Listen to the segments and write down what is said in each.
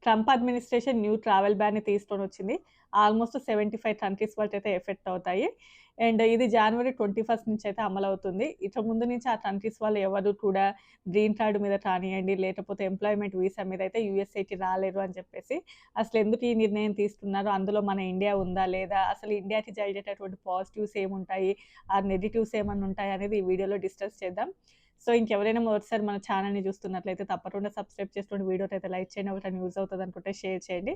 Trump administration new travel బ్యాన్‌ని తీసుకొనొచ్చింది. Almost 75 countries వరకైతే ఎఫెక్ట్ అవుతాయి. అండ్ ఇది జనవరి 21 నుంచయితే అమలవుతుంది. ఇక ముందు నుంచి ఆ కంట్రీస్ వాళ్ళు ఎవరు కూడా గ్రీన్ కార్డ్ మీద కానియండి, లేకపోతే ఎంప్లాయ్‌మెంట్ వీసా మీదయితే యూఎస్ఏకి రాలేరు అని చెప్పేసి, అసలెందుకు ఈ నిర్ణయం తీసుకున్నారు? అందులో మన ఇండియా ఉందా? లేదా? అసలు ఇండియాకి జరిగేటటువంటి పాజిటివ్స్ ఏముంటాయి? నెగెటివ్స్ ఏమన్నా ఉంటాయా? అనేది ఈ వీడియోలో డిస్కస్ చేద్దాం. సో, ఇంకెవరైనా మొదటిసారి మన ఛానెల్‌ని చూస్తున్నట్లయితే తప్పకుండా సబ్స్క్రైబ్ చేసుకోండి. వీడియోకైతే లైక్ చేయండి. ఎవరికైనా యూజ్ అవుతదనుకుంటే షేర్ చేయండి.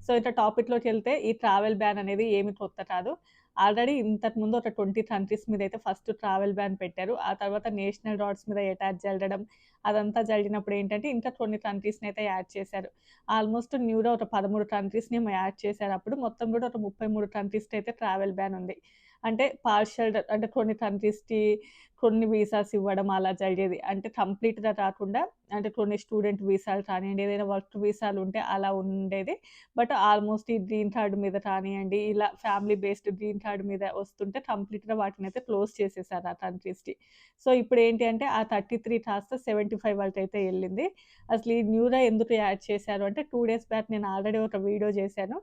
సో, ఇక టాపిక్‌లోకెళ్తే ఈ ట్రావెల్ బ్యాన్ అనేది ఏమి కొత్త కాదు. ఆల్రెడీ ఇంతకుముందు ఒక 20 కంట్రీస్ మీదయితే ఫస్ట్ ట్రావెల్ బ్యాన్ పెట్టారు. ఆ తర్వాత నేషనల్ రాడ్స్ మీద అటాక్ జరగడం అదంతా జరిగినప్పుడు ఏంటంటే ఇంకా కొన్ని కంట్రీస్‌నయితే యాడ్ చేశారు. ఆల్‌మోస్ట్ న్యూగా ఒక 13 కంట్రీస్‌నేమో యాడ్ చేశారు. అప్పుడు మొత్తం కూడా ఒక 33 కంట్రీస్‌కయితే ట్రావెల్ బ్యాన్ ఉంది. అంటే పార్షియల్ అంటే కొన్ని కంట్రీస్‌కి కొన్ని వీసాస్ ఇవ్వడం అలా జరిగేది. అంటే కంప్లీట్‌గా కాకుండా అంటే కొన్ని స్టూడెంట్ వీసాలు కానియండి, ఏదైనా వర్క్ వీసాలు ఉంటే అలా ఉండేది. బట్ ఆల్‌మోస్ట్ ఈ గ్రీన్ కార్డ్ మీద కానియండి, ఇలా ఫ్యామిలీ బేస్డ్ గ్రీన్ కార్డ్ మీద వస్తుంటే కంప్లీట్‌గా వాటినైతే క్లోజ్ చేసేసారు ఆ కంట్రీస్‌కి. సో, ఇప్పుడేంటి అంటే ఆ 33 కాస్త 75 వరకైతే ఎళ్ళింది. అసలు ఈ న్యూగా ఎందుకు యాడ్ చేశారు అంటే 2 డేస్ బ్యాక్ నేను ఆల్రెడీ ఒక వీడియో చేశాను.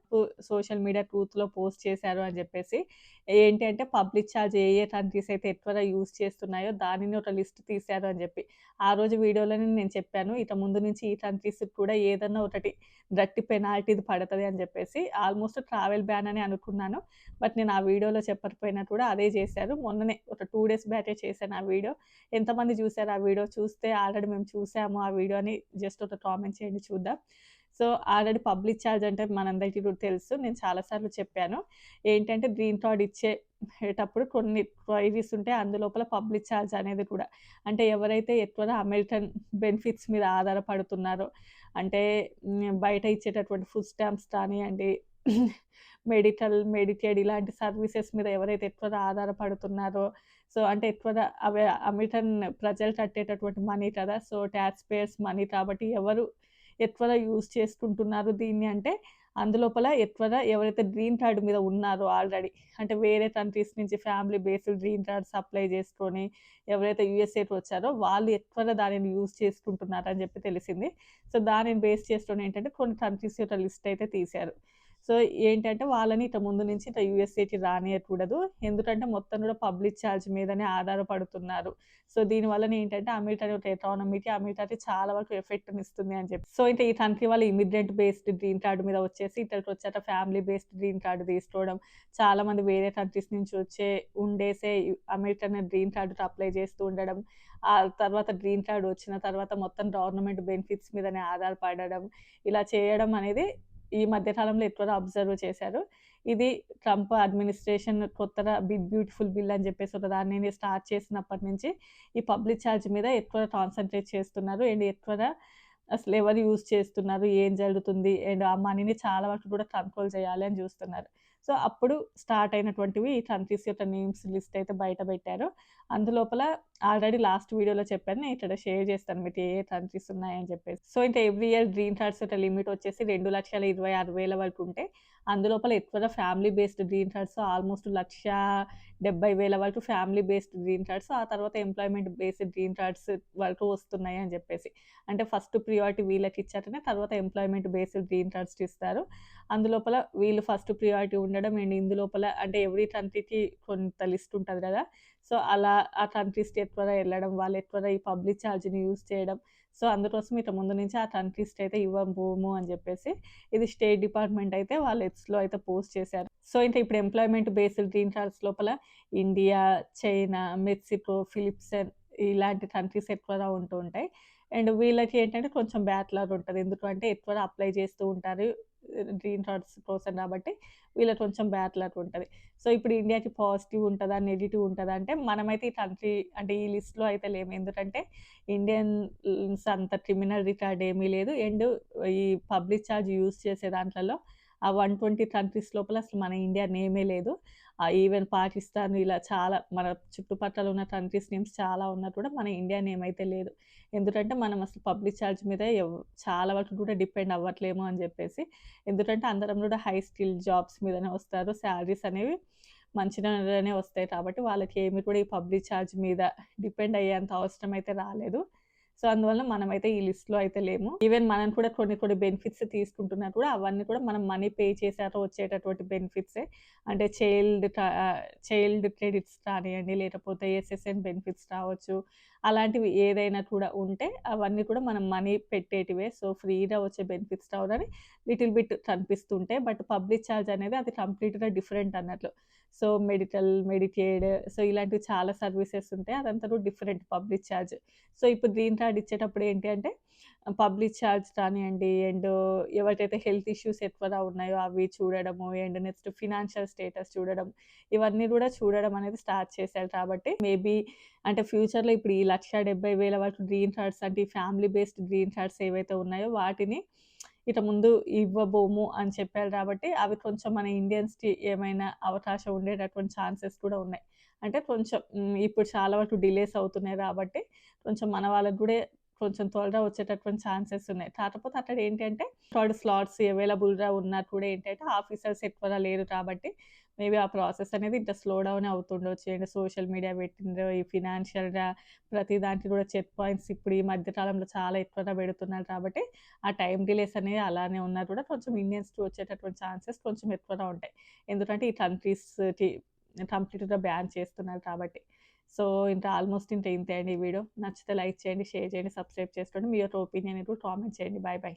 సోషల్ మీడియా ట్రూత్‌లో పోస్ట్ చేశారు అని చెప్పేసి. ఏంటి అంటే పబ్లిక్ ఛార్జ్ ఏ కంట్రీస్ అయితే ఎక్కువగా యూజ్ చేస్తున్నాయో దానిని ఒక లిస్ట్ తీశారు అని చెప్పి. ఆ రోజు వీడియోలోనే నేను చెప్పాను. ఇక ముందు నుంచి ఈ కంట్రీస్‌కి కూడా ఏదన్నా ఒకటి గట్టి పెనాల్టీది పడతది అని చెప్పేసి. ఆల్‌మోస్ట్ ట్రావెల్ బ్యాన్ అని అనుకున్నాను. బట్ నేను ఆ వీడియోలో చెప్పకపోయినా కూడా అదే చేశారు. మొన్ననే ఒక 2 డేస్ బ్యాకే చేశాను ఆ వీడియో. ఎంతమంది చూసారు ఆ వీడియో? చూస్తే ఆల్రెడీ మేము చూసాము ఆ వీడియోని జస్ట్ ఒక కామెంట్ చేయండి చూద్దాం. సో, ఆల్రెడీ పబ్లిక్ ఛార్జ్ అంటే మనందరికీ కూడా తెలుసు. నేను చాలా సార్లు చెప్పాను. ఏంటంటే గ్రీన్ కార్డ్ ఇచ్చేటప్పుడు కొన్ని క్వైరీస్ ఉంటాయి. అందులోపల పబ్లిక్ ఛార్జ్ అనేది కూడా. అంటే ఎవరైతే ఎక్కువగా అమెరికన్ బెనిఫిట్స్ మీద ఆధారపడుతున్నారో అంటే బయట ఇచ్చేటటువంటి ఫుడ్ స్టాంప్స్ కానియండి, మెడికేడ్ ఇలాంటి సర్వీసెస్ మీద ఎవరైతే ఎక్కువగా ఆధారపడుతున్నారో, సో, అంటే ఎక్కువగా అవి అమెరికన్ ప్రజలు కట్టేటటువంటి మనీ కదా! సో, టాక్స్ పేయర్స్ మనీ కాబట్టి ఎవరు ఎక్కువగా యూజ్ చేసుకుంటున్నారు దీన్ని అంటే అందులోపల ఎక్కువగా ఎవరైతే గ్రీన్ కార్డ్ మీద ఉన్నారో ఆల్రెడీ అంటే వేరే కంట్రీస్ నుంచి family based green cards apply చేసుకొని ఎవరైతే యూఎస్ఏకి వచ్చారో వాళ్ళు ఎక్కువగా దానిని యూజ్ చేసుకుంటున్నారని చెప్పి తెలిసింది. సో, దానిని బేస్ చేసుకొని ఏంటంటే కొన్ని కంట్రీస్ యొక్క లిస్ట్ అయితే తీశారు. సో, ఏంటంటే వాళ్ళని ఇక ముందు నుంచి ఇక యూఎస్ఏకి రానియకూడదు. ఎందుకంటే మొత్తం కూడా పబ్లిక్ ఛార్జ్ మీదనే ఆధారపడుతున్నారు. సో, దీని వలన ఏంటంటే అమెరికా యొక్క ఎకానమీకి, అమెరికాకి చాలా వరకు ఎఫెక్ట్‌నిస్తుంది అని చెప్పి. సో, ఇంక ఈ కంట్రీ వాళ్ళు ఇమిగ్రెంట్ బేస్డ్ గ్రీన్ కార్డ్ మీద వచ్చేసి ఇక్కడికొచ్చాక ఫ్యామిలీ బేస్డ్ గ్రీన్ కార్డ్ తీసుకోవడం. చాలామంది వేరే కంట్రీస్ నుంచి ఉండేసే అమెరికన్ గ్రీన్ కార్డ్‌కి అప్లై చేస్తూ ఉండడం. ఆ తర్వాత గ్రీన్ కార్డ్ వచ్చిన తర్వాత మొత్తం గవర్నమెంట్ బెనిఫిట్స్ మీదనే ఆధారపడడం. ఇలా చేయడం అనేది ఈ మధ్య కాలంలో ఎక్కువగా అబ్జర్వ్ చేశారు. ఇది ట్రంప్ అడ్మినిస్ట్రేషన్ కొత్తగా బిగ్ బ్యూటిఫుల్ బిల్ అని చెప్పేసి ఒక దానిని స్టార్ట్ చేసినప్పటి నుంచి ఈ పబ్లిక్ ఛార్జ్ మీద ఎక్కువగా కాన్సంట్రేట్ చేస్తున్నారు. అండ్ ఎక్కువగా అసలెవరు యూజ్ చేస్తున్నారు? ఏం జరుగుతుంది? అండ్ ఆ మనీని చాలా వరకు కూడా కంట్రోల్ చేయాలి అని చూస్తున్నారు. సో, అప్పుడు స్టార్ట్ అయినటువంటివి ఈ కంట్రీస్ యొక్క నేమ్స్ లిస్ట్ అయితే బయట పెట్టారు. అందులోపల ఆల్రెడీ లాస్ట్ వీడియోలో చెప్పాను. నేను ఇక్కడ షేర్ చేస్తాను మీకు ఏ కంట్రీస్ ఉన్నాయని చెప్పేసి. సో, ఇంకా ఎవ్రీ ఇయర్ గ్రీన్ కార్డ్స్ యొక్క లిమిట్ వచ్చేసి 2,26,000 వరకు ఉంటే అందులోపల ఎక్కువగా family based green cards almost 1,70,000 వరకు ఫ్యామిలీ బేస్డ్ గ్రీన్ కార్డ్స్. ఆ తర్వాత ఎంప్లాయ్‌మెంట్ బేస్డ్ గ్రీన్ కార్డ్స్ వరకు వస్తున్నాయి అని చెప్పేసి. అంటే ఫస్ట్ ప్రియారిటీ వీళ్ళకిచ్చాకనే తర్వాత ఎంప్లాయ్‌మెంట్ బేస్డ్ గ్రీన్ కార్డ్స్ ఇస్తారు. అందులోపల వీళ్ళు ఫస్ట్ ప్రియారిటీ ఉండడం అండ్ ఇందులోపల అంటే ఎవ్రీ కంట్రీకి కొంత లిస్ట్ ఉంటది గదా! సో, అలా ఆ కంట్రీస్‌కి ఎక్కువగా ఎళ్ళడం, వాళ్ళు ఎక్కువగా ఈ పబ్లిక్ ఛార్జ్‌ని యూజ్ చేయడం. సో, అందుకోసం ఇక ముందు నుంచి ఆ కంట్రీస్‌కైతే ఇవ్వబోము అని జెప్పేసి ఇది స్టేట్ డిపార్ట్‌మెంట్ అయితే వాళ్ళు ఎక్స్‌లో అయితే పోస్ట్ చేశారు. సో, ఇంకా ఇప్పుడు ఎంప్లాయ్‌మెంట్ బేస్డ్ గ్రీన్ కార్డ్స్ లోపల ఇండియా, చైనా, మెక్సికో, ఫిలిప్సన్ ఇలాంటి కంట్రీస్ ఎక్కువగా ఉంటూ ఉంటాయి. అండ్ వీళ్ళకి ఏంటంటే కొంచెం బ్యాక్‌లాగ్ ఉంటది. ఎందుకంటే ఎక్కువగా అప్లై చేస్తూ ఉంటారు. గ్రీన్ కార్డ్స్ కోసం కాబట్టి వీళ్ళకి కొంచెం బ్యాక్‌లాగ్ ఉంటది. సో, ఇప్పుడు ఇండియాకి పాజిటివ్ ఉంటదా? నెగెటివ్ ఉంటదా? అంటే మనమైతే ఈ కంట్రీ అంటే ఈ లిస్ట్‌లో అయితే లేము. ఎందుకంటే ఇండియన్స్ అంత క్రిమినల్ రికార్డ్ ఏమీ లేదు. అండ్ ఈ పబ్లిక్ ఛార్జ్ యూజ్ చేసే దాంట్లలో ఆ 120 కంట్రీస్ లోపల అసలు మన ఇండియా నేమే లేదు. ఈవెన్ పాకిస్తాన్ ఇలా చాలా మన చుట్టుపక్కల ఉన్న కంట్రీస్ నేమ్స్ చాలా ఉన్నా కూడా మన ఇండియా నేమ్ అయితే లేదు. ఎందుకంటే మనం అసలు పబ్లిక్ ఛార్జ్ మీద చాలా వరకు కూడా డిపెండ్ అవ్వట్లేము అని జెప్పేసి. ఎందుకంటే అందరం గూడా హై స్కిల్ జాబ్స్ మీదనే వస్తారు. సాలరీస్ అనేవి మంచిగానే వస్తాయి కాబట్టి వాళ్ళకి ఏమి కూడా ఈ పబ్లిక్ ఛార్జ్ మీద డిపెండ్ అయ్యేంత అవసరం అయితే రాలేదు. సో, అందువల్ల మనమైతే ఈ లిస్ట్‌లో అయితే లేము. ఈవెన్ మనం కూడా కొన్ని బెనిఫిట్స్ తీసుకుంటున్నా కూడా అవన్నీ కూడా మనం మనీ పే చేశాక వచ్చేటటువంటి బెనిఫిట్సే. అంటే చైల్డ్ క్రెడిట్స్ కానియండి, లేకపోతే ఎస్ఎస్ఎన్ బెనిఫిట్స్ రావచ్చు. అలాంటివి ఏదైనా కూడా ఉంటే అవన్నీ కూడా మనం మనీ పెట్టేటివే. సో, ఫ్రీగా వచ్చే బెనిఫిట్స్ రావని లిటిల్ బిట్ కనిపిస్తుంటాయి. బట్ పబ్లిక్ ఛార్జ్ అనేది అది కంప్లీట్‌గా డిఫరెంట్ అన్నట్లు. సో, మెడికేడ్ సో, ఇలాంటివి చాలా సర్వీసెస్ ఉంటాయి. అదంతా కూడా డిఫరెంట్ పబ్లిక్ ఛార్జ్. సో, ఇప్పుడు గ్రీన్ కార్డ్ ఇచ్చేటప్పుడు ఏంటి అంటే పబ్లిక్ ఛార్జ్ కానియండి అండ్ ఎవరికైతే హెల్త్ ఇష్యూస్ ఎక్కువగా ఉన్నాయో అవి చూడడము అండ్ నెక్స్ట్ ఫినాన్షియల్ స్టేటస్ చూడడం ఇవన్నీ కూడా చూడడం అనేది స్టార్ట్ చేశారు కాబట్టి మేబీ అంటే ఫ్యూచర్‌లో ఇప్పుడు ఈ 1,70,000 వరకు గ్రీన్ కార్డ్స్ అంటే ఈ ఫ్యామిలీ బేస్డ్ గ్రీన్ కార్డ్స్ ఏవైతే ఉన్నాయో వాటిని ఇక ముందు ఇవ్వబోము అని చెప్పారు కాబట్టి అవి కొంచెం మన ఇండియన్స్‌కి ఏమైనా అవకాశం ఉండేటటువంటి ఛాన్సెస్ కూడా ఉన్నాయి. అంటే కొంచెం ఇప్పుడు చాలా వరకు డిలేస్ అవుతున్నాయి కాబట్టి కొంచెం మన వాళ్ళకి గూడా కొంచెం త్వరగా వచ్చేటటువంటి ఛాన్సెస్ ఉన్నాయి. కాకపోతే అక్కడ ఏంటంటే థర్డ్ స్లాట్స్ అవైలబుల్‌గా ఉన్నా కూడా ఏంటంటే ఆఫీసర్స్ ఎక్కువగా లేరు కాబట్టి మేబీ ఆ ప్రాసెస్ అనేది ఇంత స్లో డౌనే అవుతుండొచ్చు. అండ్ సోషల్ మీడియా పెట్టిండ్రు ఈ ఫినాన్షియల్‌గా ప్రతి దానికి కూడా చెక్ పాయింట్స్ ఇప్పుడు ఈ మధ్య కాలంలో చాలా ఎక్కువగా పెడుతున్నారు కాబట్టి ఆ టైమ్ డిలేస్ అనేవి అలానే ఉన్నా కూడా కొంచెం ఇండియన్స్‌కి వచ్చేటటువంటి ఛాన్సెస్ కొంచెం ఎక్కువగా ఉంటాయి. ఎందుకంటే ఈ కంట్రీస్‌కి కంప్లీట్‌గా బ్యాన్ చేస్తున్నారు కాబట్టి. సో, ఇంకా ఆల్మోస్ట్ ఇంతే అండి ఈ వీడియో. నచ్చితే లైక్ చేయండి, షేర్ చేయండి, సబ్స్క్రైబ్ చేసుకోండి. మీ యొక్క ఒపీనియన్ ఏంటో కామెంట్ చేయండి. Bye bye.